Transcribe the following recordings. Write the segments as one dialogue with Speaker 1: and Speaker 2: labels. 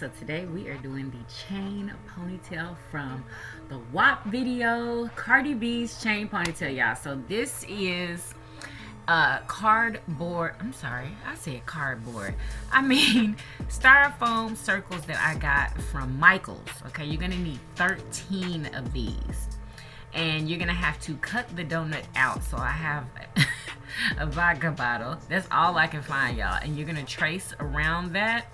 Speaker 1: So today we are doing the chain ponytail from the WAP video, Cardi B's chain ponytail, y'all. So this is cardboard, I'm sorry, I said cardboard. I mean styrofoam circles that I got from Michael's. Okay, you're gonna need 13 of these. And you're gonna have to cut the donut out. So I have a vodka bottle. That's all I can find, y'all. And you're gonna trace around that.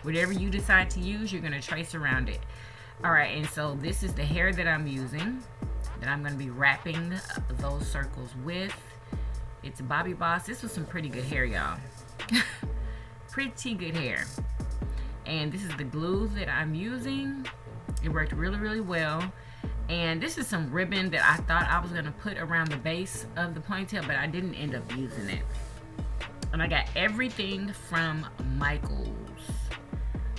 Speaker 1: Whatever you decide to use, you're gonna trace around it. All right, and so this is the hair that I'm using, that I'm gonna be wrapping those circles with. It's Bobby Boss. This was some pretty good hair, y'all. Pretty good hair. And this is the glue that I'm using. It worked really, really well. And this is some ribbon that I thought I was gonna put around the base of the ponytail, but I didn't end up using it. And I got everything from Michael's.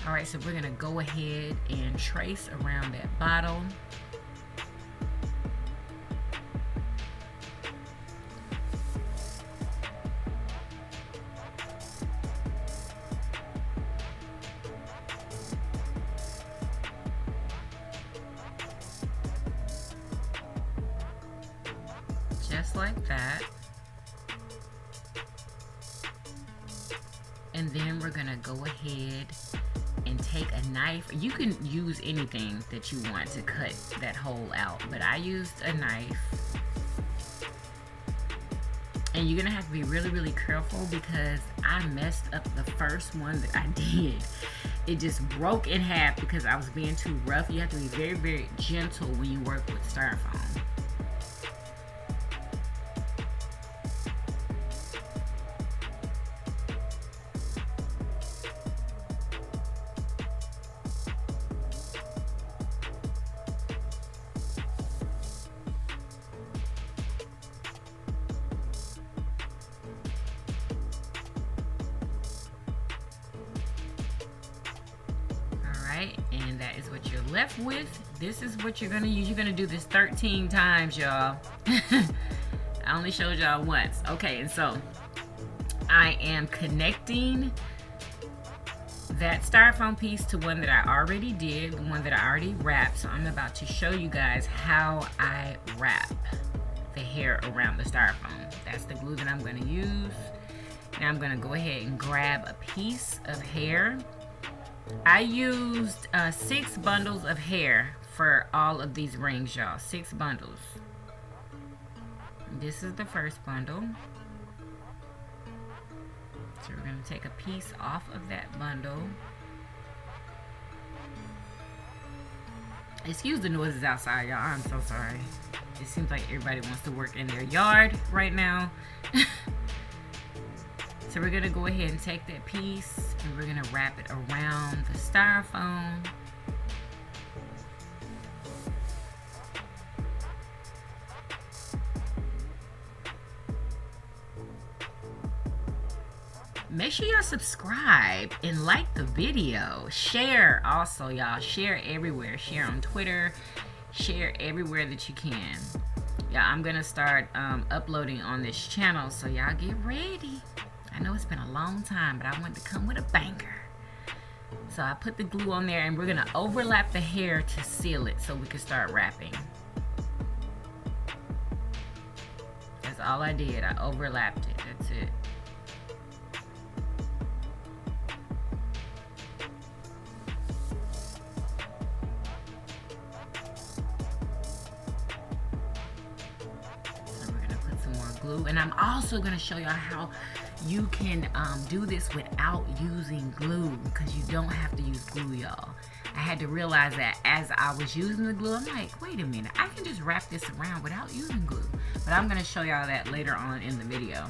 Speaker 1: All right, so we're gonna go ahead and trace around that bottle. Just like that. And then we're gonna go ahead and take a knife. You can use anything that you want to cut that hole out, but I used a knife. And you're gonna have to be really, really careful because I messed up the first one that I did. It just broke in half because I was being too rough. You have to be very, very gentle when you work with styrofoam. And that is what you're left with. This is what you're gonna use. You're gonna do this 13 times, y'all. I only showed y'all once. Okay, and so I am connecting that styrofoam piece to one that I already did, the one that I already wrapped. So I'm about to show you guys how I wrap the hair around the styrofoam. That's the glue that I'm gonna use. Now I'm gonna go ahead and grab a piece of hair. I used 6 bundles of hair for all of these rings, y'all. 6 bundles. This is the first bundle. So we're going to take a piece off of that bundle. Excuse the noises outside, y'all. I'm so sorry. It seems like everybody wants to work in their yard right now. So we're gonna go ahead and take that piece and we're gonna wrap it around the styrofoam. Make sure y'all subscribe and like the video. Share also, y'all. Share everywhere. Share on Twitter. Share everywhere that you can. Yeah, I'm gonna start uploading on this channel, so y'all get ready. I know it's been a long time, but I wanted to come with a banger. So I put the glue on there and we're gonna overlap the hair to seal it so we can start wrapping. That's all I did. I overlapped it. That's it. So we're gonna put some more glue. And I'm also gonna show y'all how you can do this without using glue, because you don't have to use glue, y'all. I had to realize that as I was using the glue. I'm like, wait a minute, I can just wrap this around without using glue. But I'm gonna show y'all that later on in the video.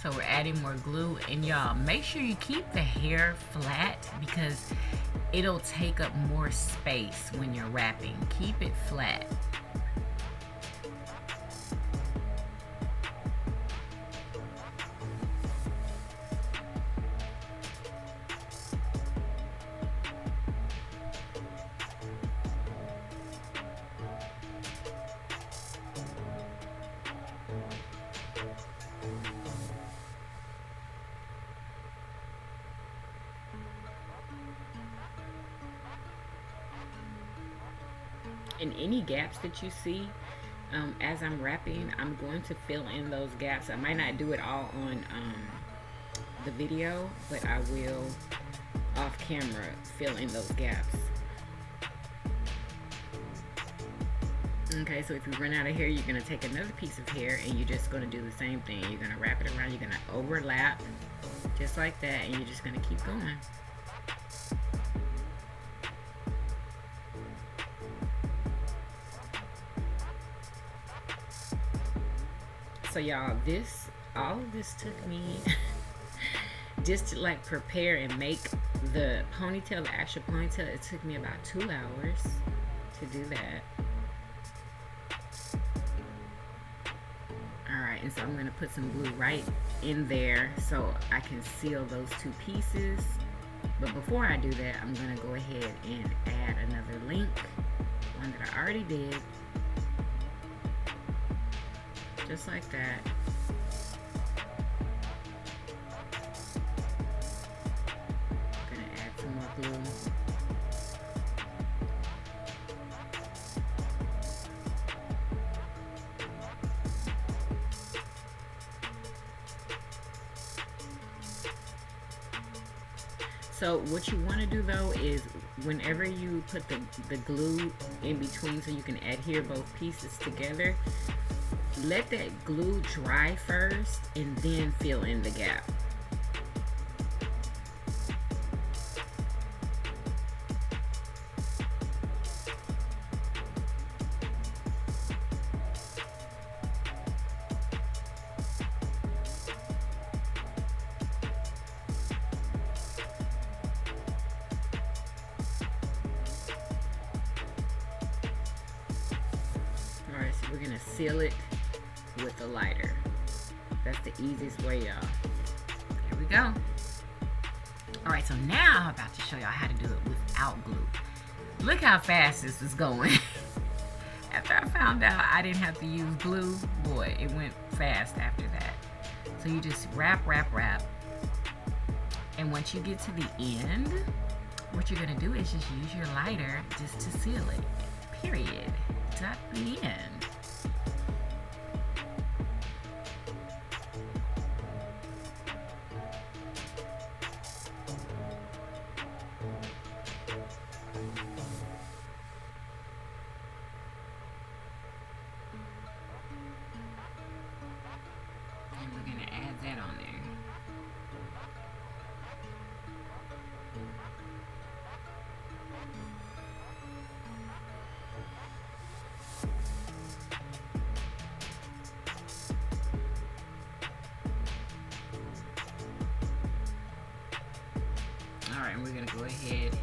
Speaker 1: So we're adding more glue, and y'all make sure you keep the hair flat because it'll take up more space when you're wrapping. Keep it flat. And any gaps that you see as I'm wrapping, I'm going to fill in those gaps. I might not do it all on the video, but I will off camera fill in those gaps. Okay, so if you run out of hair, you're going to take another piece of hair and you're just going to do the same thing. You're going to wrap it around, you're going to overlap just like that, and you're just going to keep going. So y'all, all of this took me just to like prepare and make the ponytail, the actual ponytail. It took me about 2 hours to do that. Alright, and so I'm going to put some glue right in there so I can seal those two pieces. But before I do that, I'm going to go ahead and add another link, one that I already did. Just like that. I'm gonna add some more glue. So what you want to do though is whenever you put the glue in between so you can adhere both pieces together, let that glue dry first and then fill in the gap. Alright, so we're gonna seal it with a lighter. That's the easiest way, y'all. Here we go. Alright, so now I'm about to show y'all how to do it without glue. Look how fast this is going. After I found out I didn't have to use glue, boy, it went fast after that. So you just wrap. And once you get to the end, what you're gonna do is just use your lighter just to seal it. Period. At the end. And we're going to add that on there. Alright, and we're going to go ahead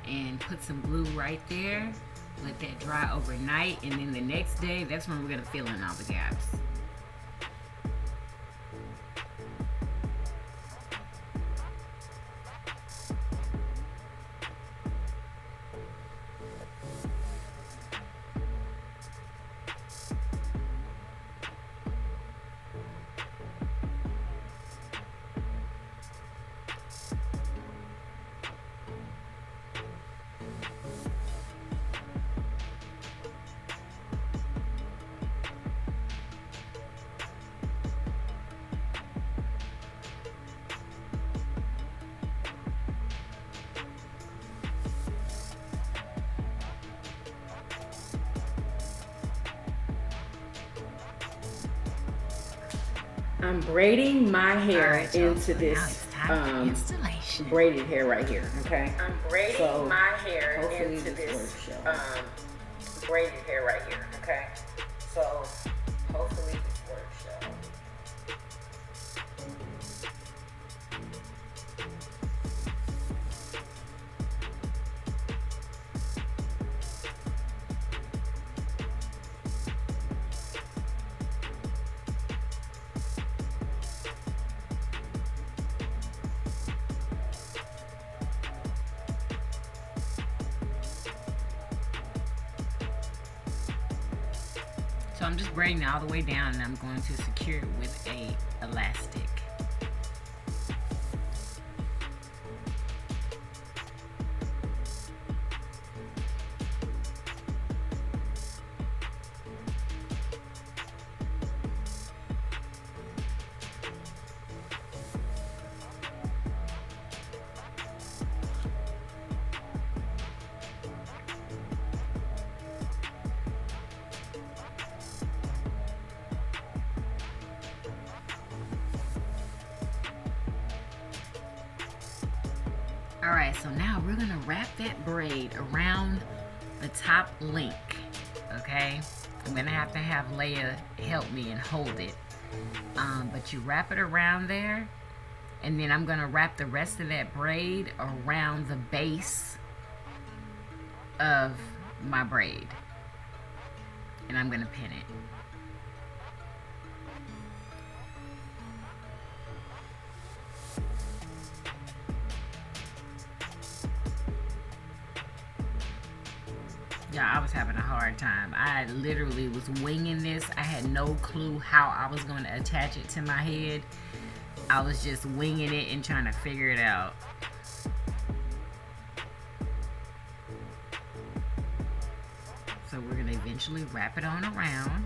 Speaker 1: and put some glue right there. Let that dry overnight, and then the next day, that's when we're going to fill in all the gaps. I'm braiding my hair into this braided hair right here, okay? I'm braiding my hair into this braided hair right here, okay? So hopefully this works, y'all. So I'm just braiding all the way down, and I'm going to secure it with a elastic. Alright, so now we're going to wrap that braid around the top link, okay? I'm going to have Leia help me and hold it. But you wrap it around there, and then I'm going to wrap the rest of that braid around the base of my braid. And I'm going to pin it. Yeah, I was having a hard time. I literally was winging this. I had no clue how I was going to attach it to my head. I was just winging it and trying to figure it out. So we're going to eventually wrap it on around.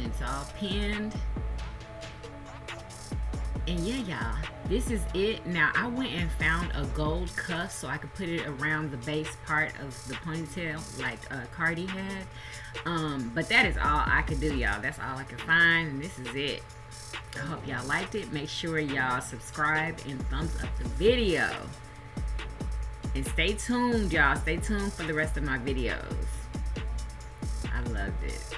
Speaker 1: It's all pinned. And yeah, y'all, this is it. Now I went and found a gold cuff so I could put it around the base part of the ponytail like Cardi had. But that is all I could do, y'all. That's all I could find, and this is it. I hope y'all liked it. Make sure y'all subscribe and thumbs up the video. And stay tuned, y'all. Stay tuned for the rest of my videos. I loved it.